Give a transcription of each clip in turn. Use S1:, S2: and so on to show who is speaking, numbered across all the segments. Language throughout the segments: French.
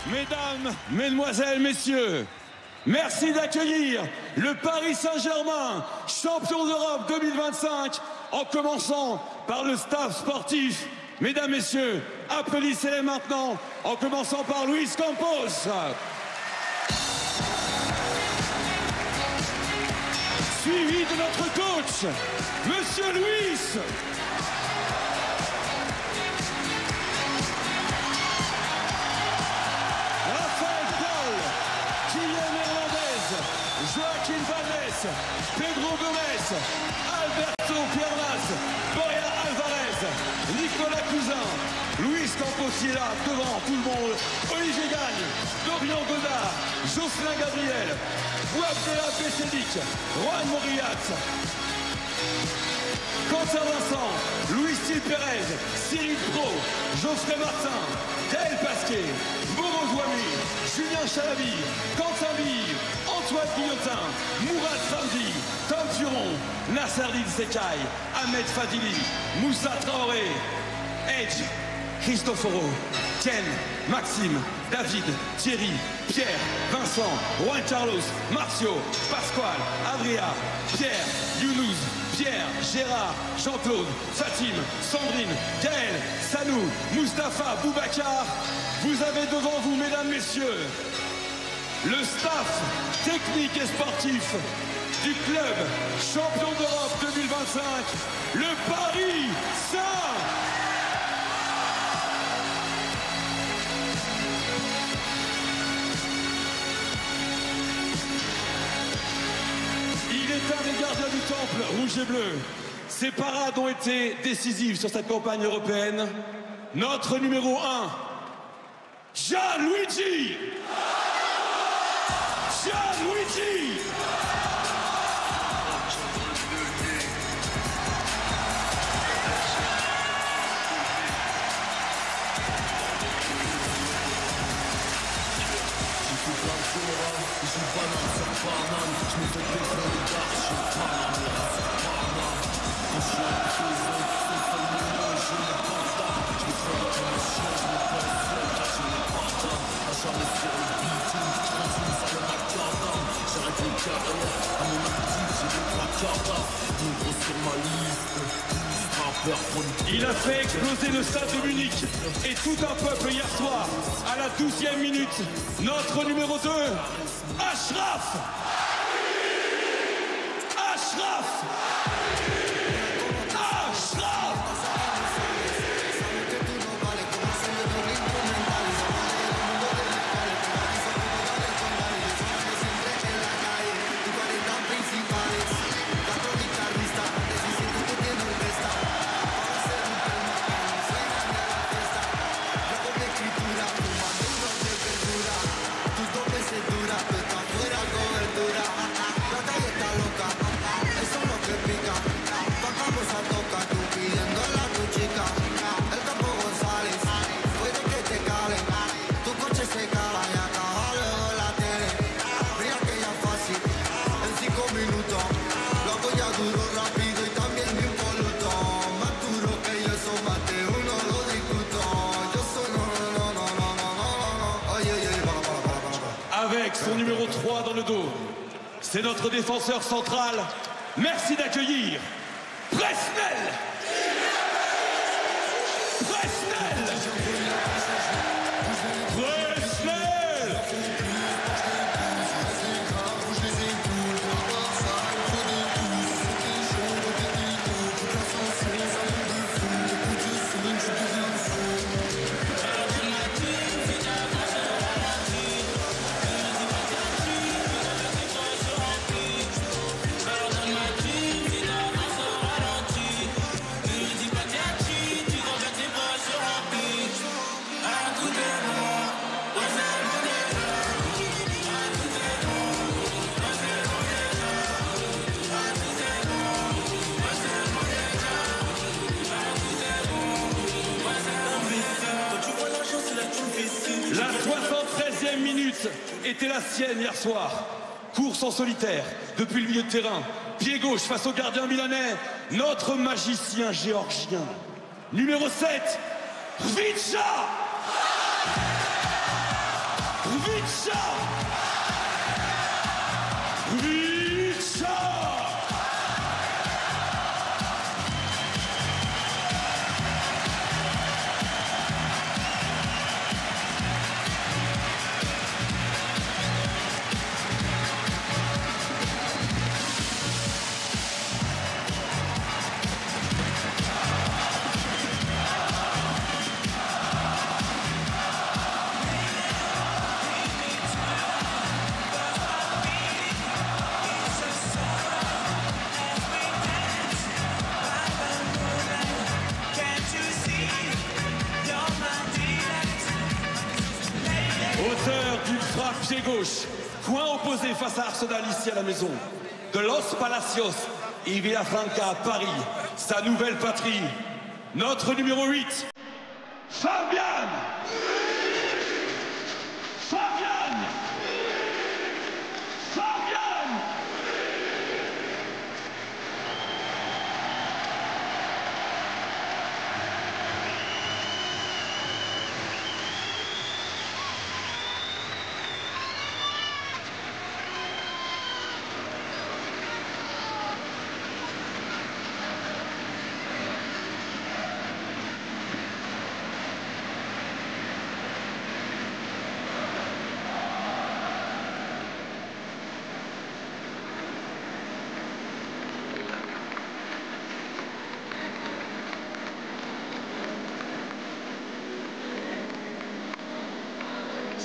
S1: Mesdames, Mesdemoiselles, Messieurs, merci d'accueillir le Paris Saint-Germain, champion d'Europe 2025, en commençant par le staff sportif. Mesdames, Messieurs, applaudissez-les maintenant, en commençant par Luis Campos. Suivi de notre coach, Monsieur Luis. Joaquin Valdés, Pedro Gomez, Alberto Piernas, Borja Alvarez, Nicolas Cousin, Luis Campos qui est là devant tout le monde, Olivier Gagne, Dorian Godard, Jocelyn Gabriel, Bouabdella Bessédic, Juan Morillat, Quentin Vincent, Luis Til Pérez, Cyril Pro, Geoffrey Martin, Gaël Pasquet, Moro Jouami, Julien Chalabi, Quentin Bille, Antoine Guillotin, Mourad Samdi, Tom Turon, Nasserdine Sekai, Ahmed Fadili, Moussa Traoré, Edge, Cristoforo, Ken, Maxime, David, Thierry, Pierre, Vincent, Juan Carlos, Marcio, Pasquale, Adria, Pierre, Younous, Pierre, Gérard, Jean-Claude, Fatim, Sandrine, Gaël, Sanou, Mustapha, Boubacar. Vous avez devant vous, mesdames, messieurs, le staff technique et sportif du club champion d'Europe 2025, le Paris Saint. Il est un des gardiens du temple rouge et bleu. Ses parades ont été décisives sur cette campagne européenne. Notre numéro 1, Gianluigi. Gianluigi. Il a fait exploser le stade de Munich et tout un peuple hier soir à la 12e minute. Notre numéro 2, Achraf. Achraf. Achraf. Avec son numéro 3 dans le dos, c'est notre défenseur central. Merci d'accueillir Presnel. Presnel. Presnel. La 73e minute était la sienne hier soir. Course en solitaire depuis le milieu de terrain. Pied gauche face au gardien milanais. Notre magicien géorgien. Numéro 7, Hvicha. Vicha! Vicha! Auteur d'une frappe pied gauche, coin opposé face à Arsenal ici à la maison. De Los Palacios et Villafranca à Paris, sa nouvelle patrie. Notre numéro 8, Fabian! Fabian! Fabian!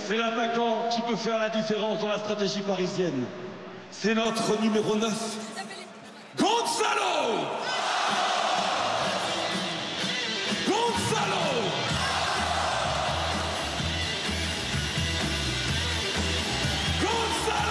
S1: C'est l'attaquant qui peut faire la différence dans la stratégie parisienne. C'est notre numéro 9, Gonzalo! Gonzalo! Gonzalo!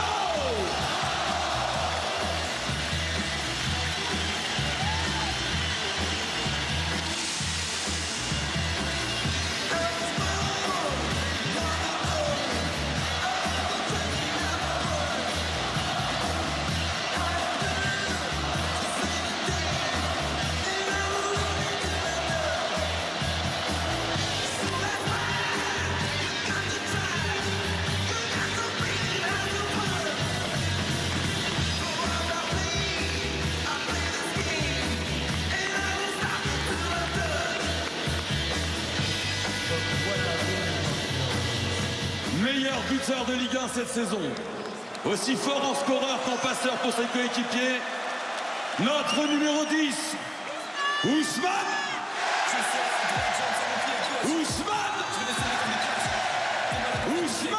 S1: Meilleur buteur de Ligue 1 cette saison. Aussi fort en scoreur qu'en passeur pour ses coéquipiers. Notre numéro 10, Ousmane! Ousmane! Ousmane!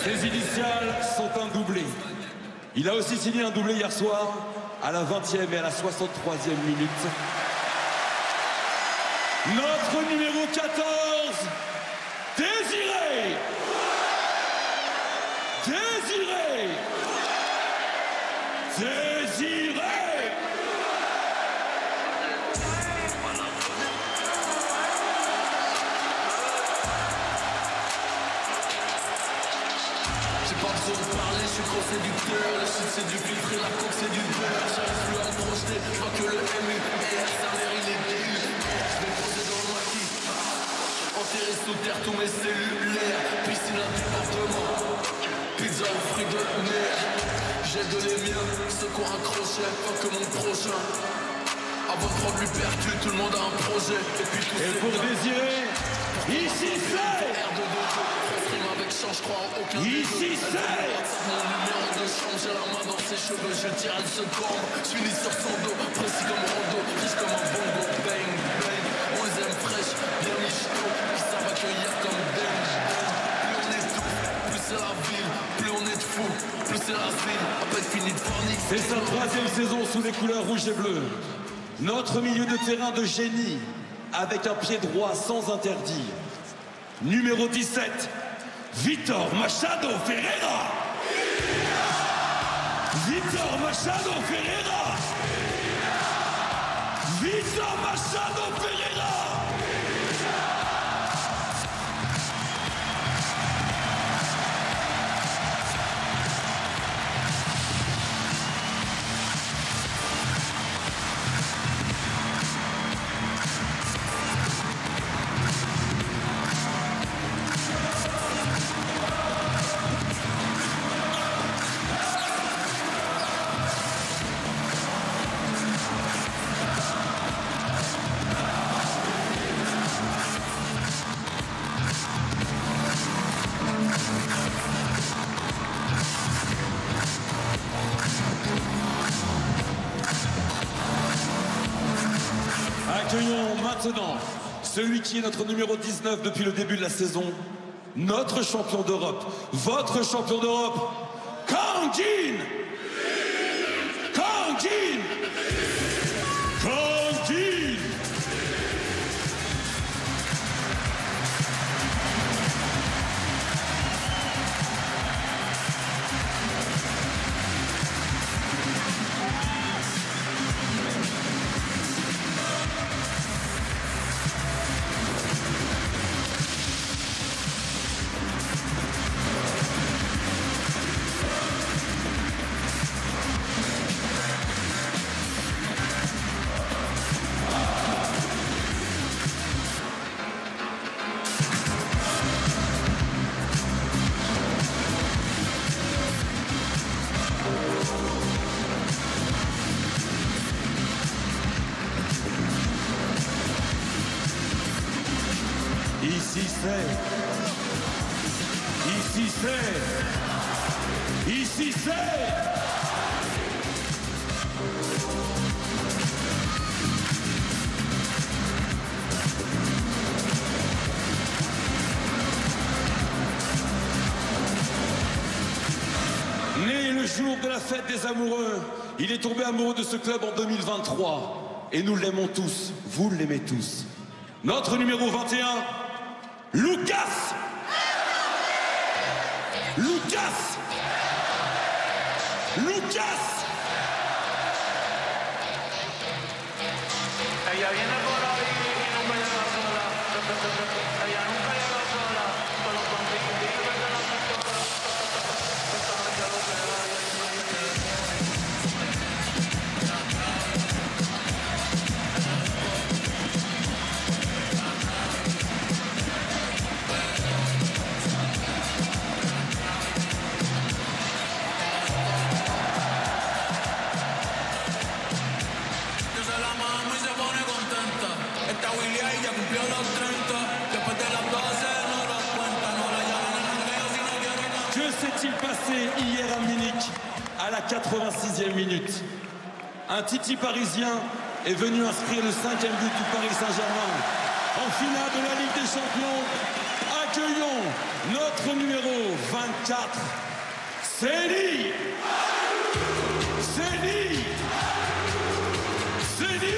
S1: Ses initiales sont un doublé. Il a aussi signé un doublé hier soir à la 20e et à la 63e minute. Notre numéro 14, Désiré! Désiré! Désiré!
S2: J'ai pas besoin de parler, je suis gros séducteur. Le shit c'est du filtre et la coke c'est du beurre. J'arrive plus à me projeter, je vois que le MU et sa mère il est DU. Je vais poser dans le maquis, enterré sous terre tous mes cellulaires. Piscine à département, pizza aux fruits de mer. J'ai donné mieux, ceux qui ont un crochet, pas que mon prochain. Avant de prendre l'hypercule, tout le monde a un projet. Et puis tout
S1: et pour Désiré, ici c'est
S2: R2D2, avec chance, je crois en aucun.
S1: Ici c'est
S2: ses cheveux, je tire une seconde. Je finis sur son dos, précis comme Rondo, riche comme un bongo. Bang, bang, on les aime fraîches, bien michto, qui savent accueillir comme dingue. Plus on est tout, plus c'est la ville. Plus on est de fou, plus c'est la ville. À peine fini de fornique.
S1: C'est sa troisième saison sous les couleurs rouges et bleues. Notre milieu de terrain de génie, avec un pied droit sans interdit. Numéro 17, Vitor Machado Ferreira. Vitor Machado Ferreira. Vitor Machado Ferreira. Accueillons maintenant celui qui est notre numéro 19 depuis le début de la saison, notre champion d'Europe, votre champion d'Europe, Kang Jin. Kang Jin. Kang Jin. Ici c'est. Né le jour de la fête des amoureux, il est tombé amoureux de ce club en 2023. Et nous l'aimons tous, vous l'aimez tous. Notre numéro 21, Lucas. Lucas. Lucas.
S3: Ella viene por ahí y nunca llega sola. Ella nunca llega sola. Con los bandidos de la pistola. Esta noche lo que hay.
S1: Que s'est-il passé hier à Munich à la 86e minute? Un Titi parisien est venu inscrire le 5e but du Paris Saint-Germain en finale de la Ligue des Champions. Accueillons notre numéro 24, Seny. Seny. Seny.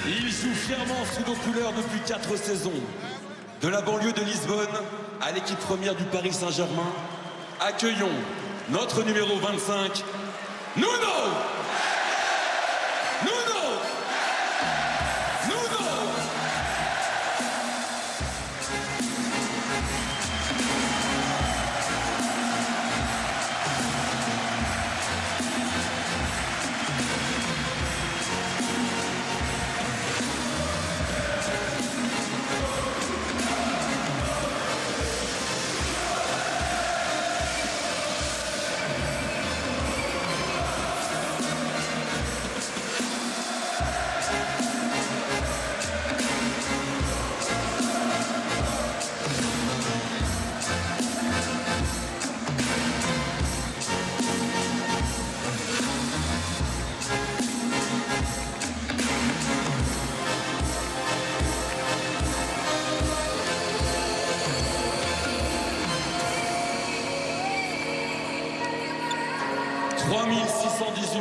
S1: Il joue fièrement sous nos couleurs depuis 4 saisons. De la banlieue de Lisbonne à l'équipe première du Paris Saint-Germain, accueillons notre numéro 25, Nuno! Nuno! Nuno!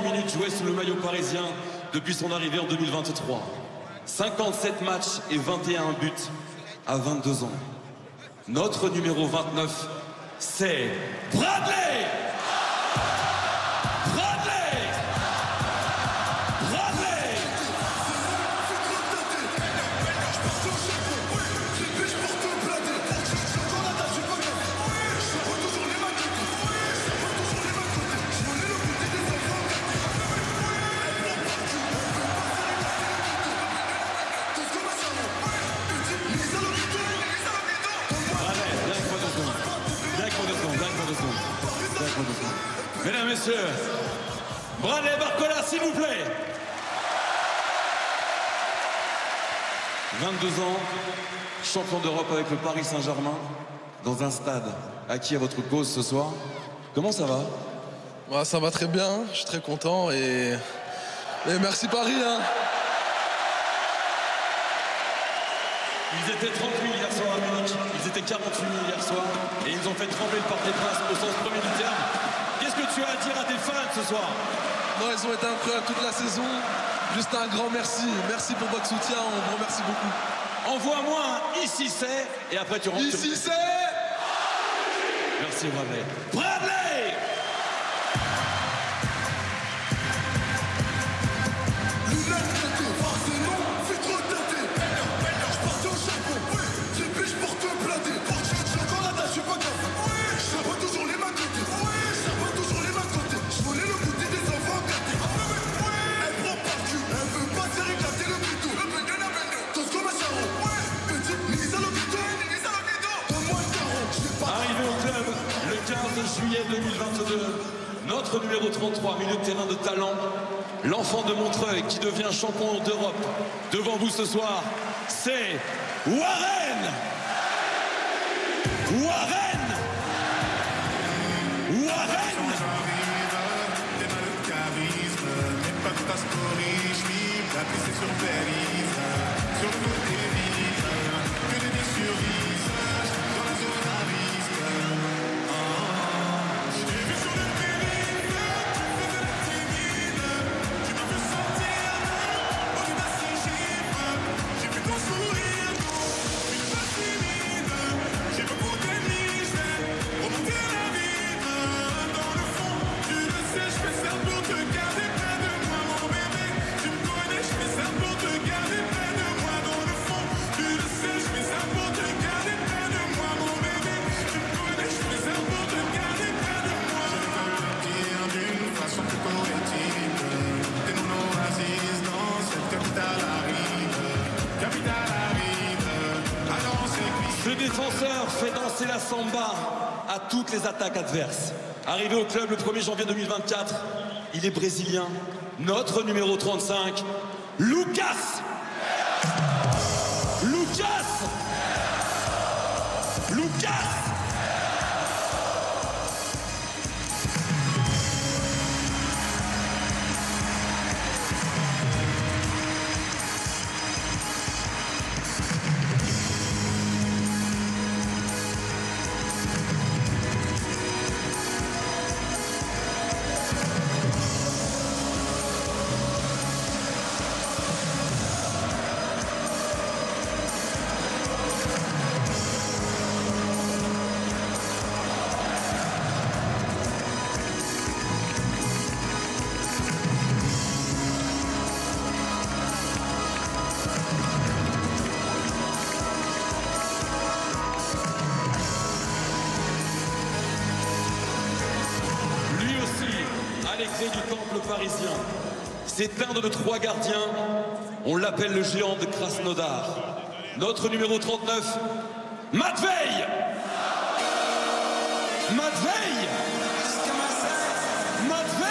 S1: minutes jouées sous le maillot parisien depuis son arrivée en 2023. 57 matchs et 21 buts à 22 ans. Notre numéro 29, c'est Bradley! Bradley! Bradley! Mesdames, Messieurs, Bradley Barcola, s'il vous plaît. 22 ans, champion d'Europe avec le Paris Saint-Germain, dans un stade acquis à votre cause ce soir. Comment ça va?
S4: Ouais, ça va très bien, je suis très content et merci Paris. Hein.
S1: Ils étaient 30 000 hier soir à Munich, ils étaient 48 000 hier soir et ils ont fait trembler le Parc des Princes au sens premier du terme. Qu'est-ce que tu as à dire à tes fans ce soir?
S4: Non, ils ont été incroyables toute la saison. Juste un grand merci. Merci pour votre soutien, on vous remercie beaucoup.
S1: Envoie-moi un ici c'est et après tu rentres.
S4: Ici c'est.
S1: Merci Bradley. Bradley! Juillet 2022, notre numéro 33, milieu de terrain de talent, l'enfant de Montreuil qui devient champion d'Europe. Devant vous ce soir, c'est Warren! Warren! Warren! Ce défenseur fait danser la samba à toutes les attaques adverses. Arrivé au club le 1er janvier 2024, il est brésilien. Notre numéro 35, Lucas! Lucas! Lucas! sacré du temple parisien. C'est un de nos 3 gardiens. On l'appelle le géant de Krasnodar. Notre numéro 39, Matvei. Matvei. Matvei.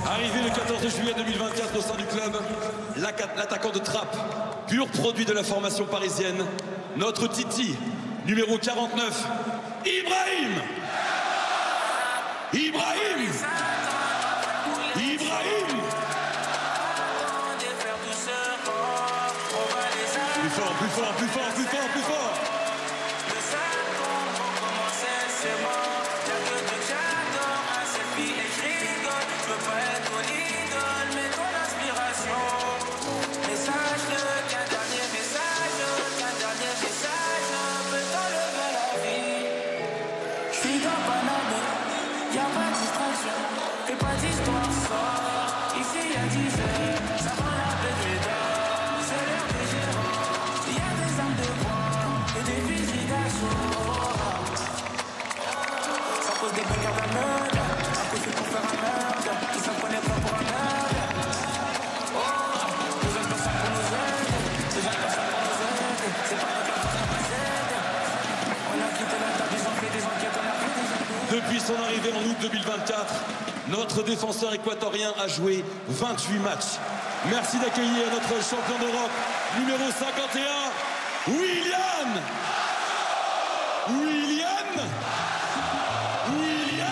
S1: Arrivé le 14 juillet 2024 au sein du club, l'attaquant de Trappes, pur produit de la formation parisienne, notre Titi, numéro 49, Ibrahim. Ibrahim. Ibrahim. Plus fort, plus fort, plus fort, plus fort, plus fort. Depuis son arrivée en août 2024, notre défenseur équatorien a joué 28 matchs. Merci d'accueillir notre champion d'Europe, numéro 51, Willian. Willian. Willian.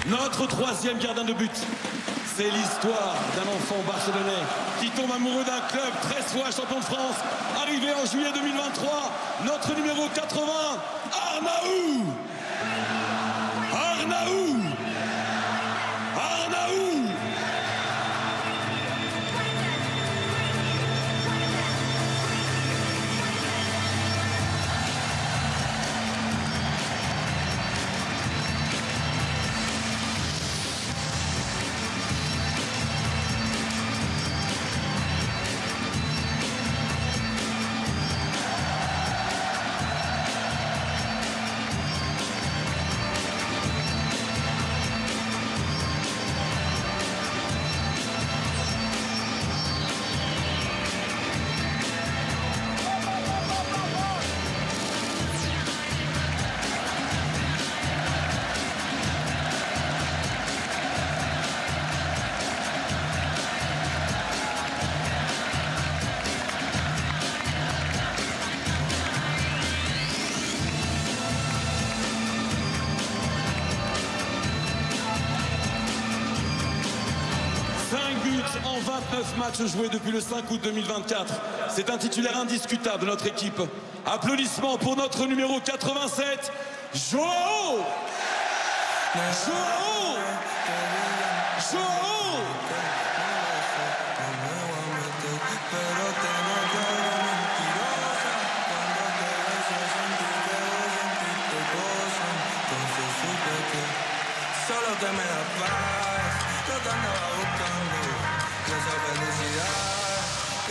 S1: Notre troisième gardien de but, c'est l'histoire d'un enfant barcelonais qui tombe amoureux d'un club 13 fois champion de France, arrivé en juillet 2023, notre numéro 80, Arnaout. Arnaout. Arnaout. En 29 matchs joués depuis le 5 août 2024. C'est un titulaire indiscutable de notre équipe. Applaudissements pour notre numéro 87, Joao. Joao. Joao.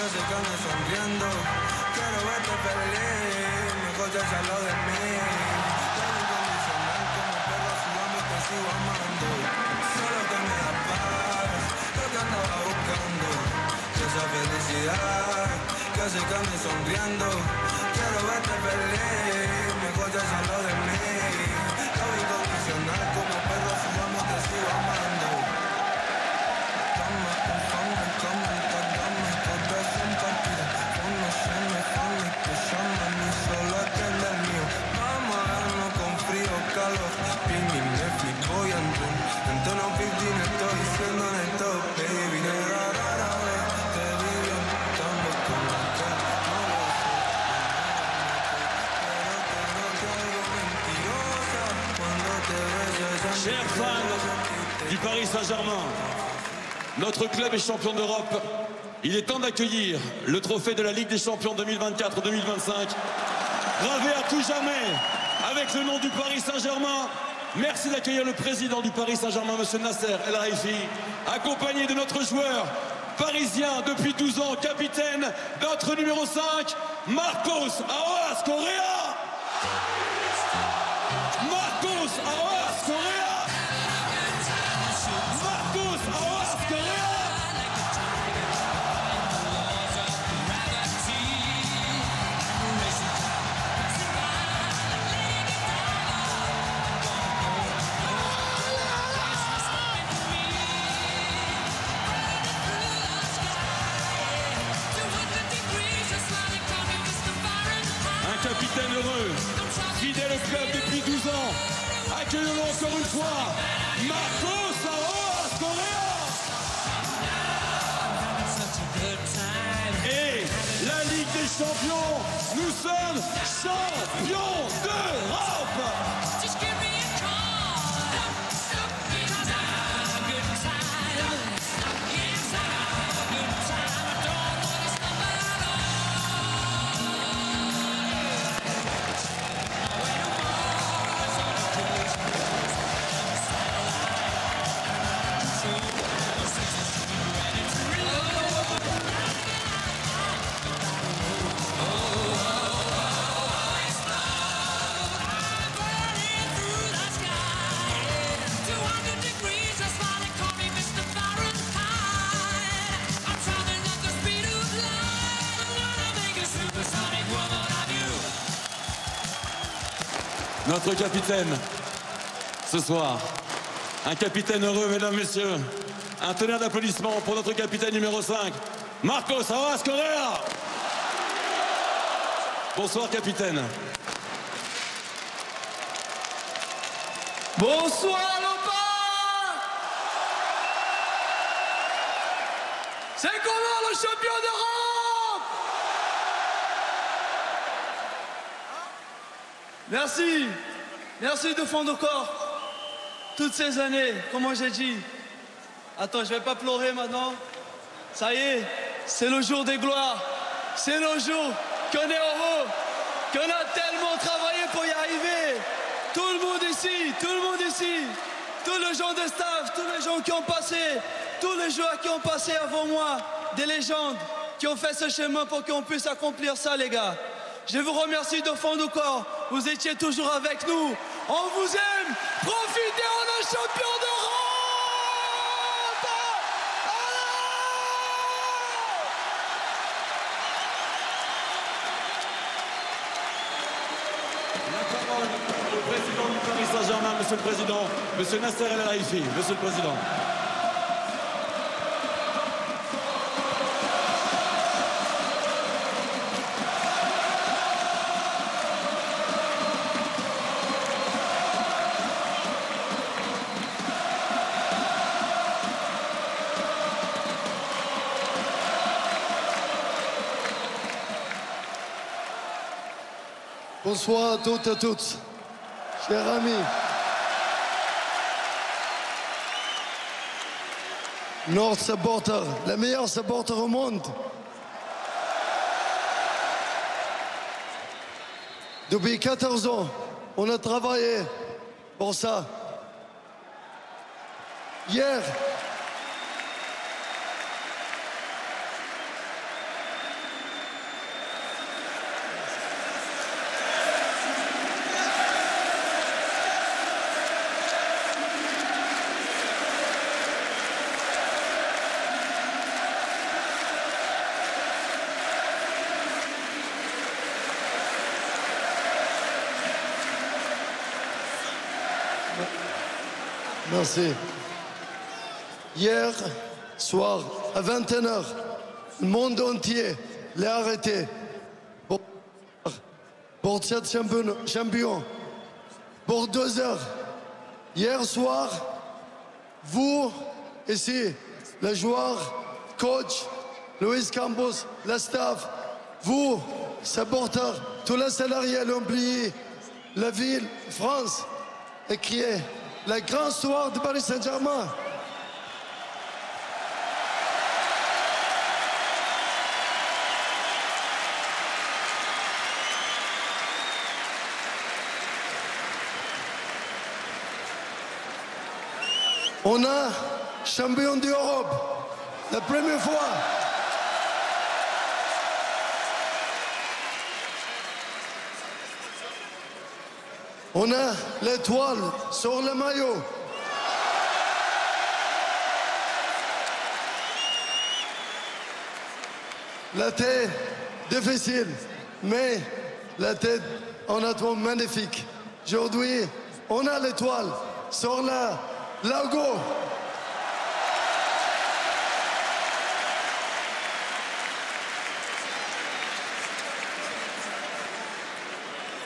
S5: que se calme sonriendo. Quiero verte feliz, mejor déjalo de mí. Tan incondicional como perro, sudando te sigo amando. Solo que me da paz, lo que andaba buscando. Esa felicidad que se calme sonriendo. Quiero verte feliz, mejor déjalo de mí. Tan incondicional como perro, sudando te sigo amando.
S1: Chers fans du Paris Saint-Germain, notre club est champion d'Europe. Il est temps d'accueillir le trophée de la Ligue des Champions 2024-2025, gravé à tout jamais avec le nom du Paris Saint-Germain. Merci d'accueillir le président du Paris Saint-Germain, M. Nasser El Khelaifi, accompagné de notre joueur parisien depuis 12 ans, capitaine, notre numéro 5, Marcos Aroas Correa. Marcos Aroas Correa. Marcos Aroas Correa. Un capitaine heureux, fidèle au club depuis 12 ans. Accueillons-le encore une fois, Marcos Aroas Correa. Et la Ligue des Champions, nous sommes champions d'Europe. Notre capitaine, ce soir, un capitaine heureux, mesdames, messieurs. Un tonnerre d'applaudissements pour notre capitaine numéro 5, Marcos Aroas Correa. Bonsoir, capitaine.
S6: Bonsoir, Lopa. C'est comment le champion d'Europe? Merci. Merci de fond de corps. Toutes ces années, comme j'ai dit. Attends, je vais pas pleurer maintenant. Ça y est, c'est le jour des gloires. C'est le jour qu'on est heureux, qu'on a tellement travaillé pour y arriver. Tout le monde ici, tous les gens de staff, tous les gens qui ont passé, tous les joueurs qui ont passé avant moi, des légendes qui ont fait ce chemin pour qu'on puisse accomplir ça, les gars. Je vous remercie de fond du corps. Vous étiez toujours avec nous. On vous aime. Profitez, on est champion d'Europe.
S1: La parole au président du Paris Saint-Germain, Monsieur le Président, Monsieur Nasser El Khelaifi. Monsieur le Président.
S7: Bonsoir à toutes et à tous, chers amis. Notre supporter, le meilleur supporter au monde. Depuis 14 ans, on a travaillé pour ça. Merci. Hier soir, à 21h, le monde entier l'a arrêté pour cette champion. Pour 2 heures. Hier soir, vous, ici, les joueurs, coach, Luis Campos, le staff, vous, supporters, tous les salariés, l'employé, la ville, France, et qui est la grande histoire de Paris Saint-Germain. On a champion d'Europe, la première fois. On a l'étoile sur le maillot. La tête difficile, mais la tête honnêtement magnifique. Aujourd'hui, on a l'étoile sur le logo.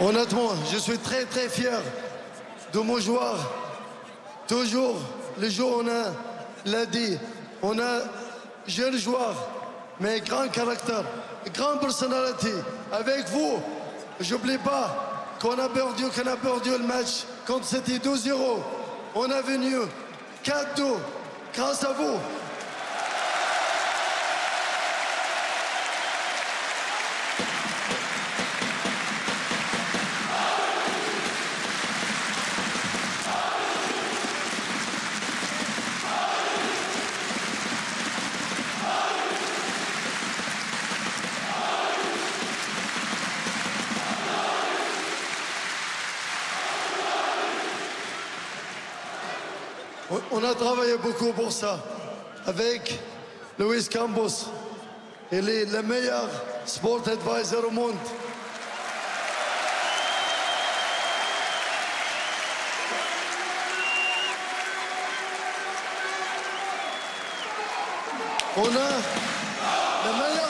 S7: Honnêtement, je suis très très fier de mon joueur. Toujours, le jour on a l'a dit, on a jeune joueur, mais grand caractère, grande personnalité. Avec vous, j'oublie pas qu'on a perdu le match quand c'était 2-0. On est venu 4-2 grâce à vous. On a travaillé beaucoup pour ça, avec Luis Campos. Il est le meilleur sport advisor au monde. On a le meilleur.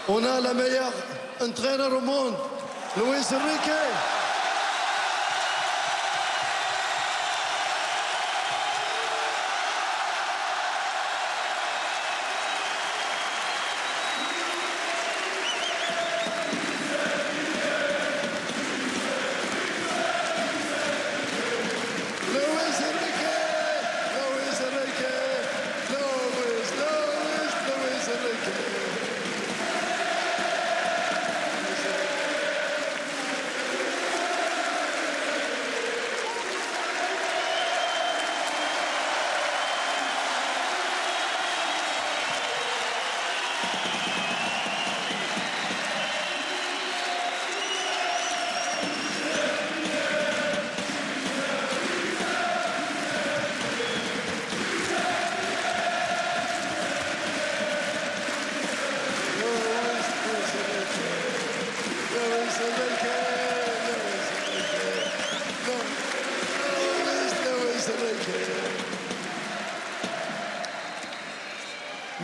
S7: On a le meilleur entraîneur au monde, Luis Enrique.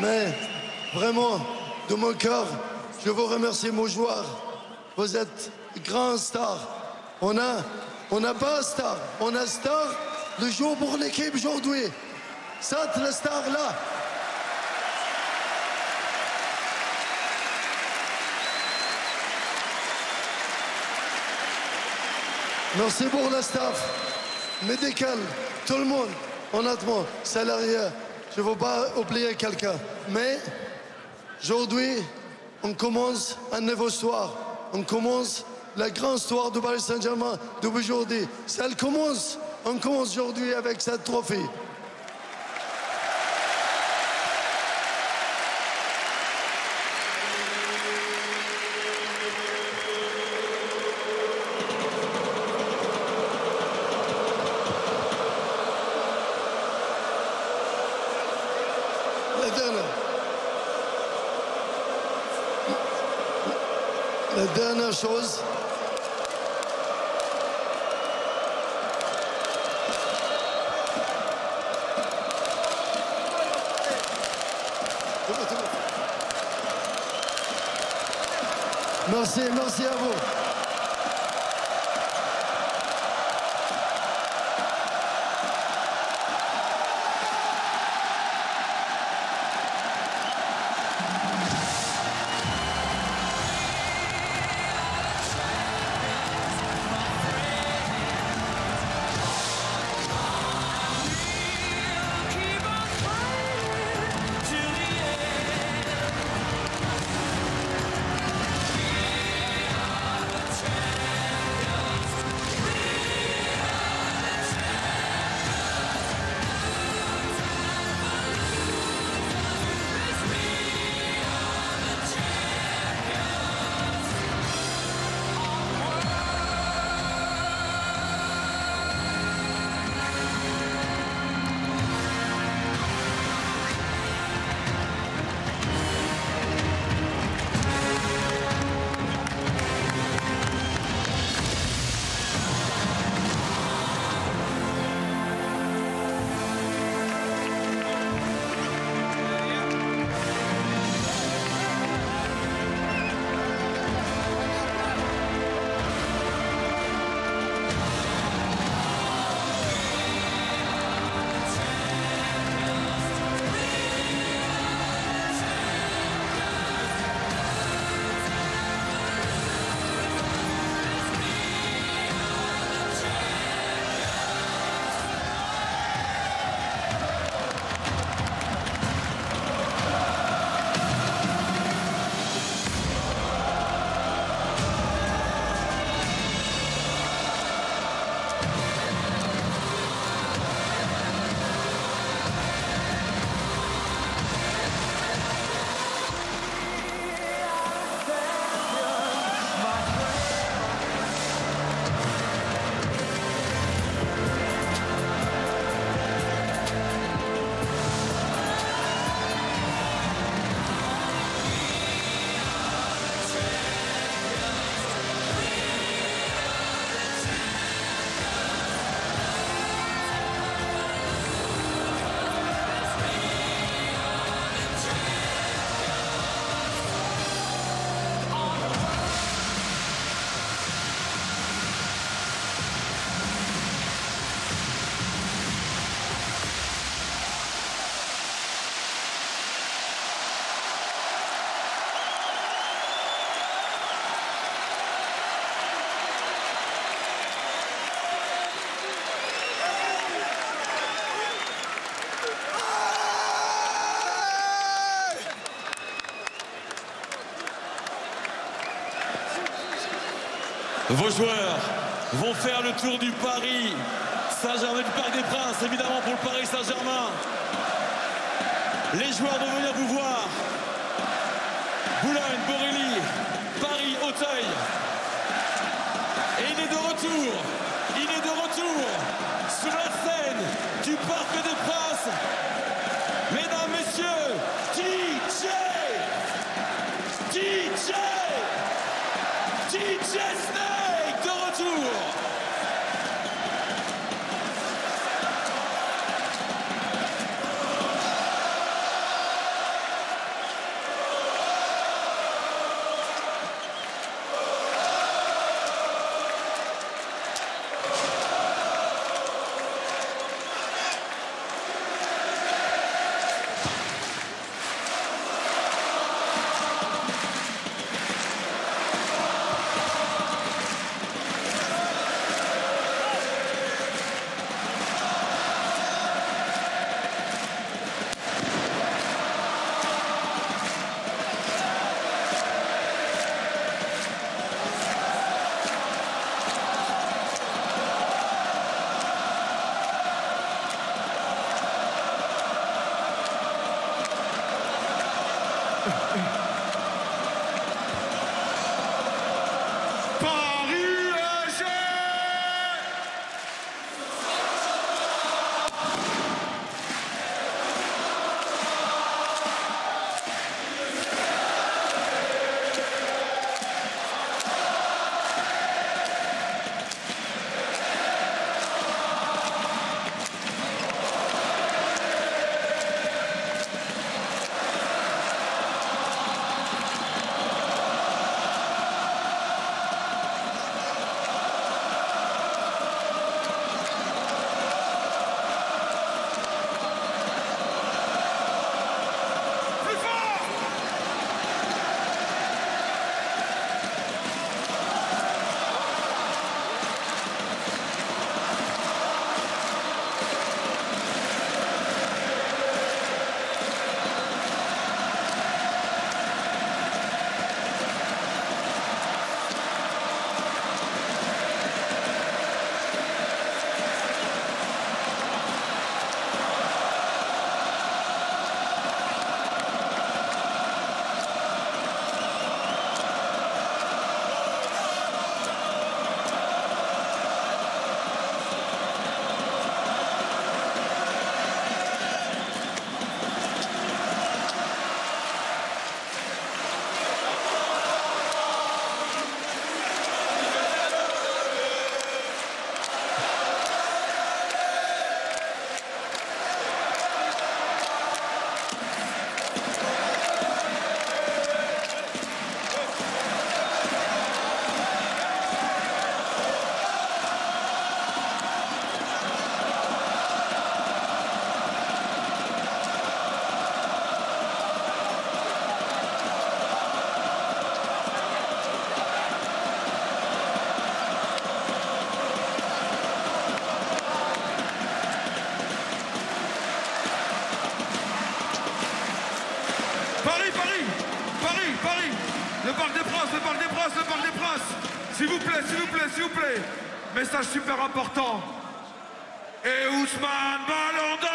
S7: Mais vraiment, de mon cœur, je vous remercie, mon joueur. Vous êtes grand star. On n'a pas star. On a star le jour pour l'équipe aujourd'hui. Cette la star là. Merci pour le staff médical, tout le monde, honnêtement, salarié. Je ne veux pas oublier quelqu'un. Mais aujourd'hui, on commence un nouveau histoire. On commence la grande histoire du Paris Saint-Germain d'aujourd'hui. Ça commence. On commence aujourd'hui avec cette trophée. la dernière chose. Merci, merci à vous.
S1: Vos joueurs vont faire le tour du Paris Saint-Germain, du Parc des Princes, évidemment pour le Paris Saint-Germain. Les joueurs vont venir vous voir. Boulogne, Borély, Paris, Auteuil. Et il est de retour. Il est de retour sur la scène du Parc des Princes. Mesdames, messieurs, DJ Snake de retour.
S8: Le Parc des Princes, le Parc des Princes, le Parc des Princes. S'il vous plaît, s'il vous plaît, s'il vous plaît. Message super important. Et Ousmane Ballon d'Or.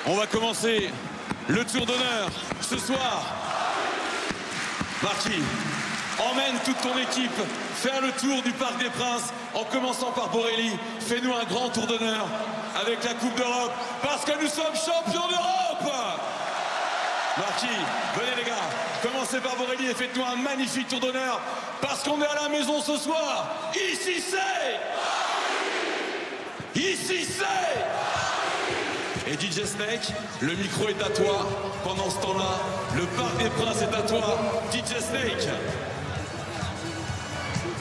S1: On va commencer le tour d'honneur ce soir. Marquis, emmène toute ton équipe faire le tour du Parc des Princes en commençant par Borelli. Fais-nous un grand tour d'honneur avec la Coupe d'Europe parce que nous sommes champions d'Europe. Marquis, venez les gars, commencez par Borelli et faites-nous un magnifique tour d'honneur parce qu'on est à la maison ce soir. Ici c'est... Ici c'est... Et DJ Snake, le micro est à toi. Pendant ce temps-là, le Parc des Princes est à toi. DJ Snake.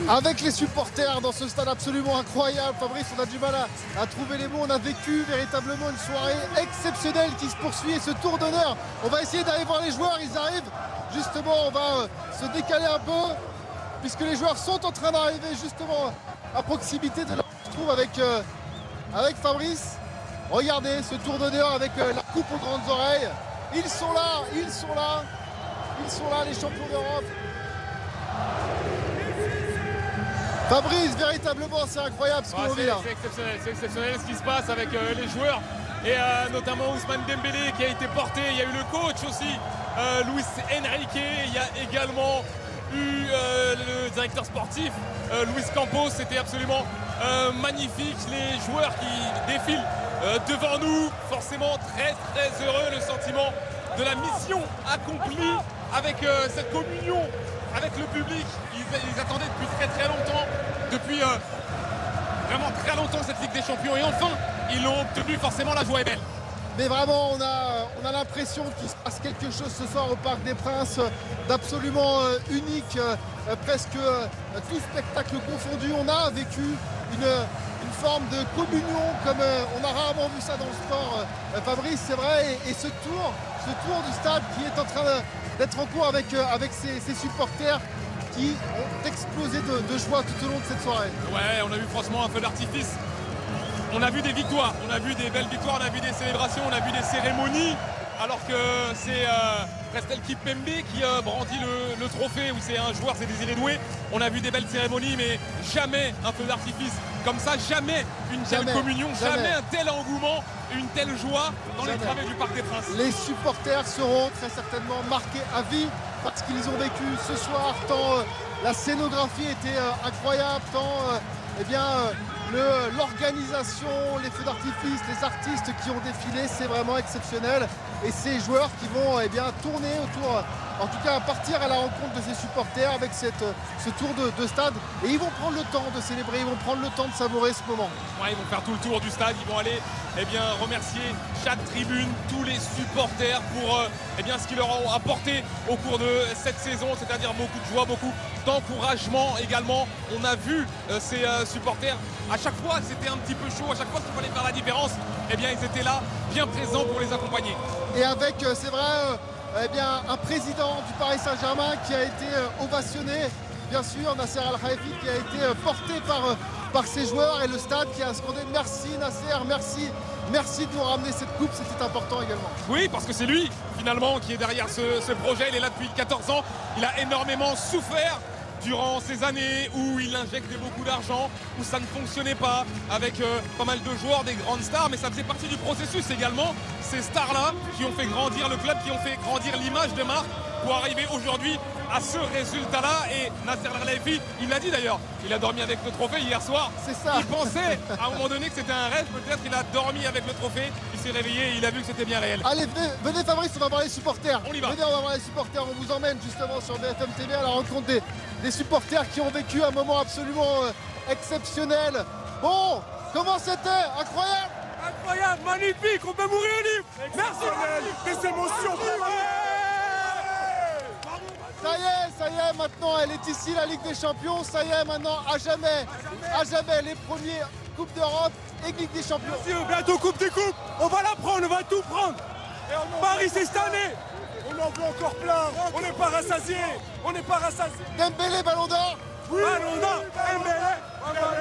S9: Avec les supporters dans ce stade absolument incroyable, Fabrice, on a du mal à trouver les mots. On a vécu véritablement une soirée exceptionnelle qui se poursuit. Et ce tour d'honneur, on va essayer d'aller voir les joueurs. Ils arrivent. Justement, on va se décaler un peu puisque les joueurs sont en train d'arriver justement à proximité de là où on se trouve avec Fabrice. Regardez ce tour d'honneur avec la coupe aux grandes oreilles. Ils sont là, ils sont là. Ils sont là, les champions d'Europe. Fabrice, véritablement, c'est incroyable ce qu'on vit là.
S10: C'est exceptionnel ce qui se passe avec les joueurs. Et notamment Ousmane Dembélé qui a été porté. Il y a eu le coach aussi, Luis Enrique. Il y a également eu le directeur sportif, Luis Campos. C'était absolument magnifique. Les joueurs qui défilent devant nous, forcément très très heureux, le sentiment de la mission accomplie avec cette communion avec le public. Ils attendaient depuis très très longtemps, depuis vraiment très longtemps cette Ligue des Champions et enfin ils l'ont obtenu, forcément la joie est belle.
S9: Mais vraiment on a l'impression qu'il se passe quelque chose ce soir au Parc des Princes d'absolument unique, presque tout spectacle confondu. On a vécu une forme de communion comme on a rarement vu ça dans le sport, Fabrice, c'est vrai. Et ce tour du stade qui est en train d'être en cours avec ses supporters qui ont explosé de joie tout au long de cette soirée.
S10: Ouais, on a vu franchement un feu d'artifice. On a vu des victoires, on a vu des belles victoires, on a vu des célébrations, on a vu des cérémonies. Alors que c'est Prestel Kimpembe qui brandit le trophée, où c'est un joueur, c'est Désiré Doué. On a vu des belles cérémonies, mais jamais un feu d'artifice comme ça, jamais une telle communion, jamais un tel engouement, une telle joie dans les travées du Parc des Princes.
S9: Les supporters seront très certainement marqués à vie parce qu'ils ont vécu ce soir, tant la scénographie était incroyable, tant l'organisation, les feux d'artifice, les artistes qui ont défilé, c'est vraiment exceptionnel. Et ces joueurs qui vont tourner autour, en tout cas partir à la rencontre de ces supporters avec ce tour de stade. Et ils vont prendre le temps de célébrer, ils vont prendre le temps de savourer ce moment.
S10: Ouais, ils vont faire tout le tour du stade, ils vont aller remercier chaque tribune, tous les supporters pour ce qu'ils leur ont apporté au cours de cette saison, c'est-à-dire beaucoup de joie, beaucoup d'encouragement également. On a vu ces supporters, à chaque fois que c'était un petit peu chaud, à chaque fois qu'il fallait faire la différence, ils étaient là, bien présents pour les accompagner.
S9: Et avec, c'est vrai, un président du Paris Saint-Germain qui a été ovationné, bien sûr, Nasser Al-Khelaifi, qui a été porté par ses joueurs, et le stade qui a scandé « Merci Nasser, merci de nous ramener cette coupe », c'était important également.
S10: Oui, parce que c'est lui finalement qui est derrière ce projet, il est là depuis 14 ans, il a énormément souffert durant ces années où il injectait beaucoup d'argent, où ça ne fonctionnait pas, avec pas mal de joueurs, des grandes stars, mais ça faisait partie du processus également. Ces stars-là qui ont fait grandir le club, qui ont fait grandir l'image de marque pour arriver aujourd'hui à ce résultat-là. Et Nasser Al-Khelaifi, il l'a dit d'ailleurs, il a dormi avec le trophée hier soir.
S9: C'est ça.
S10: Il pensait à un moment donné que c'était un rêve, peut-être qu'il a dormi avec le trophée, il s'est réveillé et il a vu que c'était bien réel.
S9: Allez, venez Fabrice, on va voir les supporters.
S10: On y va.
S9: Venez, on va voir les supporters, on vous emmène justement sur BFM TV à la rencontre des supporters qui ont vécu un moment absolument exceptionnel. Bon, comment c'était? Incroyable!
S10: Incroyable, magnifique, on peut mourir libre. Merci.
S11: Des émotions.
S9: Ça y est, maintenant elle est ici, la Ligue des Champions. Ça y est, maintenant, à jamais, les premiers Coupes d'Europe et Ligue des Champions.
S11: Bientôt Coupe des Coupes. On va la prendre, on va tout prendre. Paris, c'est cette année. On en veut encore plein. On n'est pas rassasiés.
S9: Dembélé, Ballon d'Or.
S11: Oui. Ballon d'Or. Dembélé, Ballon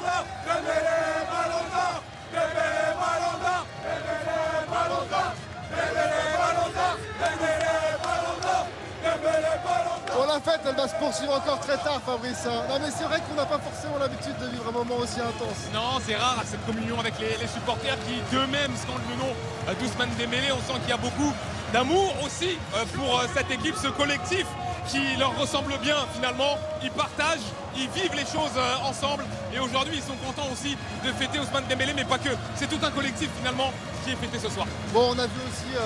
S11: d'Or. Dembélé, Ballon d'Or. Dembélé, Ballon d'Or. Dembélé, Ballon d'Or. Dembélé, Ballon d'Or. Dembélé, Ballon d'Or. Dembélé, Ballon d'Or.
S9: Bon, la fête, elle va se poursuivre encore très tard, Fabrice. Non, mais c'est vrai qu'on n'a pas forcément l'habitude de vivre un moment aussi intense.
S10: Non, c'est rare cette communion avec les supporters qui d'eux-mêmes scandent le nom d'Ousmane Dembélé. On sent qu'il y a beaucoup d'amour aussi pour cette équipe, ce collectif qui leur ressemble bien finalement. Ils partagent, ils vivent les choses ensemble et aujourd'hui ils sont contents aussi de fêter Ousmane Dembélé, mais pas que. C'est tout un collectif finalement qui est fêté ce soir.
S9: Bon, on a vu aussi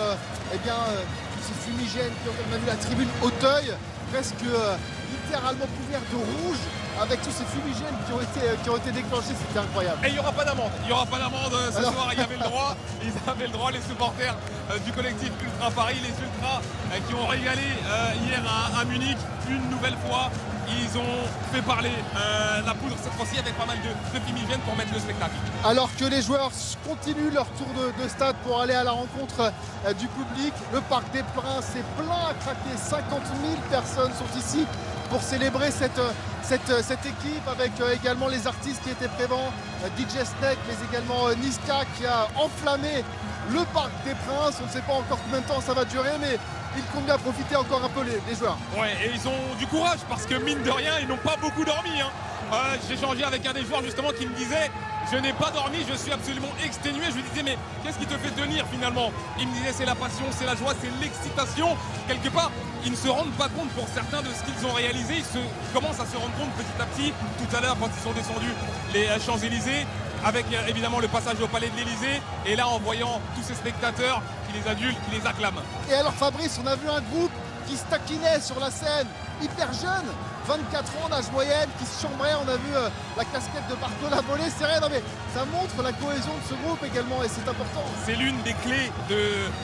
S9: tous ces fumigènes, on a vu la tribune Auteuil, presque littéralement couverte de rouge, avec tous ces fumigènes qui ont été déclenchés, c'était incroyable.
S10: Et il n'y aura pas d'amende, ce soir, il y avait le droit, ils avaient le droit, les supporters du collectif Ultra Paris, les Ultras qui ont régalé hier à Munich, une nouvelle fois. Ils ont fait parler la poudre cette fois-ci avec pas mal de fumigènes pour mettre le spectacle.
S9: Alors que les joueurs continuent leur tour de stade pour aller à la rencontre du public, le Parc des Princes est plein à craquer. 50 000 personnes sont ici pour célébrer cette équipe, avec également les artistes qui étaient présents, DJ Snake, mais également Niska qui a enflammé le Parc des Princes. On ne sait pas encore combien de temps ça va durer, mais ils comptent bien profiter encore un peu les joueurs.
S10: Ouais, et ils ont du courage parce que mine de rien, ils n'ont pas beaucoup dormi. J'ai échangé avec un des joueurs justement qui me disait: je n'ai pas dormi, je suis absolument exténué. Je lui disais: mais qu'est-ce qui te fait tenir finalement? Il me disait: c'est la passion, c'est la joie, c'est l'excitation. Quelque part, ils ne se rendent pas compte pour certains de ce qu'ils ont réalisé. Ils commencent à se rendre compte petit à petit. Tout à l'heure, quand ils sont descendus les Champs-Élysées, avec évidemment le passage au Palais de l'Élysée, et là en voyant tous ces spectateurs qui les adulent, qui les acclament.
S9: Et alors Fabrice, on a vu un groupe qui se taquinait sur la scène, hyper jeune, 24 ans d'âge moyenne, qui se chambrait. On a vu la casquette de Barcola voler, c'est rien, non mais ça montre la cohésion de ce groupe également, et c'est important.
S10: C'est l'une des clés de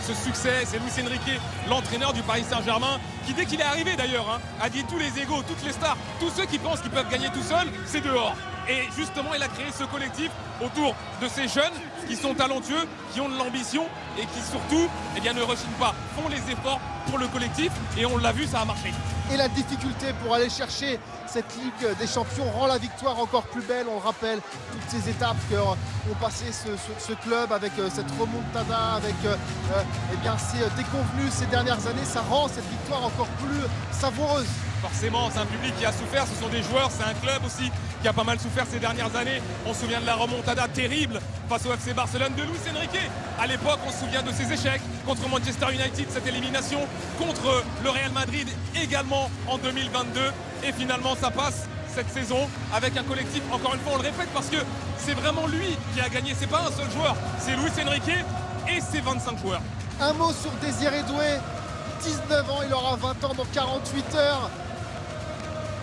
S10: ce succès, c'est Luis Enrique, l'entraîneur du Paris Saint-Germain, qui dès qu'il est arrivé d'ailleurs, a dit: tous les égos, toutes les stars, tous ceux qui pensent qu'ils peuvent gagner tout seuls, c'est dehors. Et justement, il a créé ce collectif autour de ces jeunes qui sont talentueux, qui ont de l'ambition et qui surtout ne rechignent pas, font les efforts pour le collectif, et on l'a vu, ça a marché.
S9: Et la difficulté pour aller chercher cette Ligue des Champions rend la victoire encore plus belle. On le rappelle, toutes ces étapes qu'ont passé ce club avec cette remontada, avec ces déconvenues ces dernières années, ça rend cette victoire encore plus savoureuse.
S10: Forcément, c'est un public qui a souffert, ce sont des joueurs, c'est un club aussi qui a pas mal souffert ces dernières années. On se souvient de la remontada terrible face au FC Barcelone de Luis Enrique. À l'époque, on se souvient de ses échecs contre Manchester United, cette élimination, contre le Real Madrid également en 2022. Et finalement, ça passe cette saison avec un collectif, encore une fois, on le répète, parce que c'est vraiment lui qui a gagné. C'est pas un seul joueur, c'est Luis Enrique et ses 25 joueurs.
S9: Un mot sur Désiré Doué, 19 ans, il aura 20 ans dans 48 heures.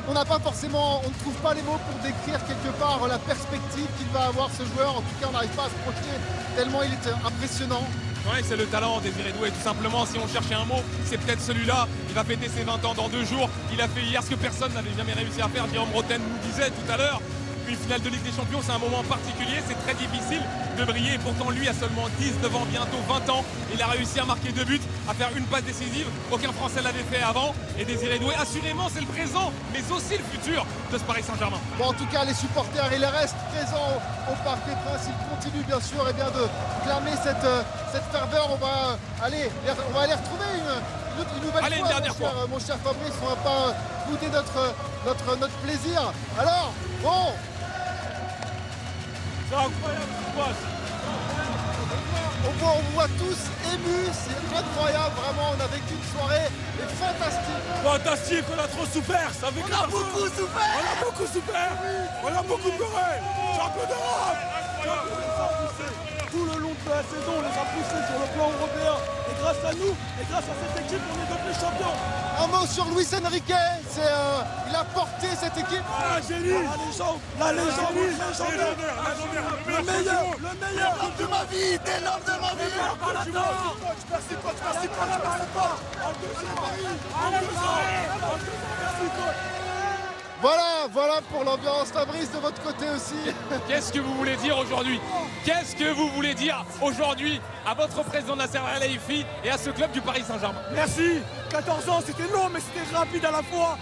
S9: On ne trouve pas les mots pour décrire quelque part la perspective qu'il va avoir ce joueur. En tout cas, on n'arrive pas à se projeter tellement il est impressionnant.
S10: Oui, c'est le talent, Désiré Doué, tout simplement. Si on cherchait un mot, c'est peut-être celui-là. Il va fêter ses 20 ans dans 2 jours. Il a fait hier ce que personne n'avait jamais réussi à faire. Jérôme Roten nous disait tout à l'heure. Une finale de Ligue des Champions, c'est un moment particulier, c'est très difficile de briller. Et pourtant, lui a seulement 19 ans, bientôt 20 ans. Il a réussi à marquer 2 buts, à faire une passe décisive. Aucun Français l'avait fait avant. Et Désiré Doué, assurément, c'est le présent, mais aussi le futur de ce Paris Saint-Germain.
S9: Bon, en tout cas, les supporters, ils restent présents au Parc des Princes. Ils continuent, bien sûr, de clamer cette ferveur. On va aller retrouver une nouvelle fois,
S10: une dernière fois.
S9: Mon cher Fabrice. On va pas goûter notre plaisir. Alors, bon.
S11: C'est incroyable ce qui se passe.
S9: On vous voit tous émus, c'est incroyable, vraiment, on a vécu une soirée fantastique.
S11: Fantastique, on a trop souffert, ça fait
S9: On a beaucoup souffert.
S11: On a beaucoup souffert, on a beaucoup pleuré. Champion d'Europe.
S12: Tout le long de la saison, on les a poussés sur le plan européen. Et grâce à nous, et grâce à cette équipe, on est devenus champions.
S9: Un mot sur Luis Enrique, il a porté cette équipe.
S12: La légende, le meilleur
S9: ma vie, t'es l'homme de ma vie.
S12: Merci coach, merci coach.
S9: Voilà pour l'ambiance. Fabrice, de votre côté aussi.
S10: Qu'est-ce que vous voulez dire aujourd'hui? Qu'est-ce que vous voulez dire aujourd'hui à votre président Nasser Al-Khelaifi et à ce club du Paris Saint-Germain?
S12: Merci. 14 ans, c'était long, mais c'était rapide à la fois.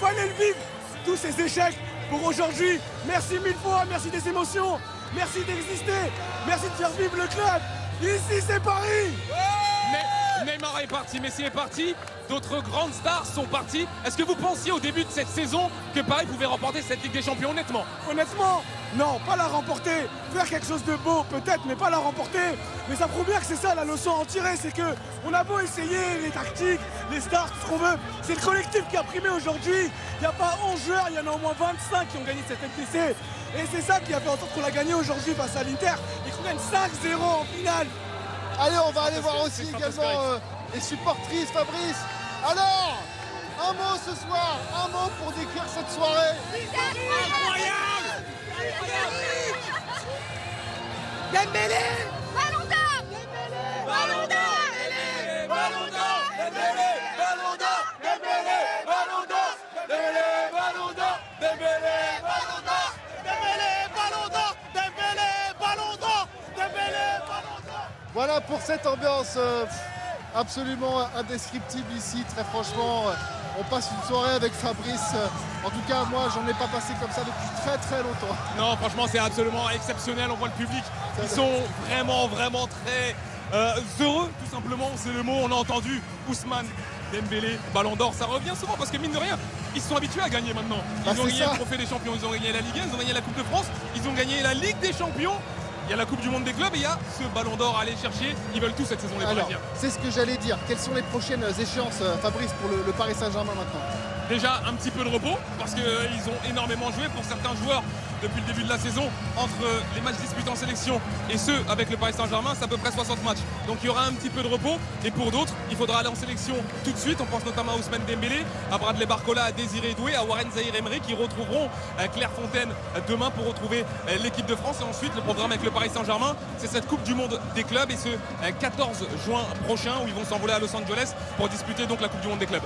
S12: Fallait le vivre, tous ces échecs pour aujourd'hui. Merci mille fois, merci des émotions, merci d'exister, merci de faire vivre le club. Ici, c'est Paris.
S10: Neymar est parti, Messi est parti, d'autres grandes stars sont parties. Est-ce que vous pensiez au début de cette saison que Paris pouvait remporter cette Ligue des Champions, honnêtement?
S12: Honnêtement, non, pas la remporter. Faire quelque chose de beau, peut-être, mais pas la remporter. Mais ça prouve bien que c'est ça la leçon à en tirer, c'est que on a beau essayer les tactiques, les stars, tout ce qu'on veut. C'est le collectif qui a primé aujourd'hui. Il n'y a pas 11 joueurs, il y en a au moins 25 qui ont gagné cette FDC. Et c'est ça qui a fait en sorte qu'on l'a gagné aujourd'hui face à l'Inter et qu'on gagne 5-0 en finale.
S9: Allez, on va aller voir aussi également les supportrices, Fabrice. Alors, un mot ce soir, un mot pour décrire cette soirée.
S11: Incroyable. Dembélé. Ballon d'or. Ballon d'or. Ballon d'or. Dembélé. Ballon d'or. Dembélé. Ballon d'or. Dembélé. Ballon d'or. Dembélé. Ballon d'or. Dembélé. Ballon d'or. Dembélé. Ballon d'or. Dembélé. Ballon d'or.
S9: Voilà pour cette ambiance absolument indescriptible ici, très franchement. On passe une soirée avec Fabrice. En tout cas, moi, j'en ai pas passé comme ça depuis très longtemps.
S10: Non, franchement, c'est absolument exceptionnel. On voit le public. Ils sont vraiment très heureux, tout simplement. C'est le mot. On a entendu Ousmane Dembélé, Ballon d'Or. Ça revient souvent parce que mine de rien, ils sont habitués à gagner maintenant. Ils ont gagné le Trophée des Champions, ils ont gagné la Ligue 1, ils ont gagné la Coupe de France, ils ont gagné la Ligue des Champions. Il y a la Coupe du Monde des clubs et il y a ce Ballon d'Or à aller chercher. Ils veulent tout cette saison, les Parisiens.
S9: C'est ce que j'allais dire. Quelles sont les prochaines échéances, Fabrice, pour le Paris Saint-Germain maintenant?
S10: Déjà un petit peu de repos parce qu'ils ont énormément joué pour certains joueurs depuis le début de la saison. Entre les matchs disputés en sélection et ceux avec le Paris Saint-Germain, c'est à peu près 60 matchs. Donc il y aura un petit peu de repos. Et pour d'autres, il faudra aller en sélection tout de suite. On pense notamment à Ousmane Dembélé, à Bradley Barcola, à Désiré Doué, à Warren Zaïre-Emery qui retrouveront Claire Fontaine demain pour retrouver l'équipe de France. Et ensuite, le programme avec le Paris Saint-Germain, c'est cette Coupe du Monde des clubs et ce 14 juin prochain où ils vont s'envoler à Los Angeles pour disputer donc la Coupe du Monde des clubs.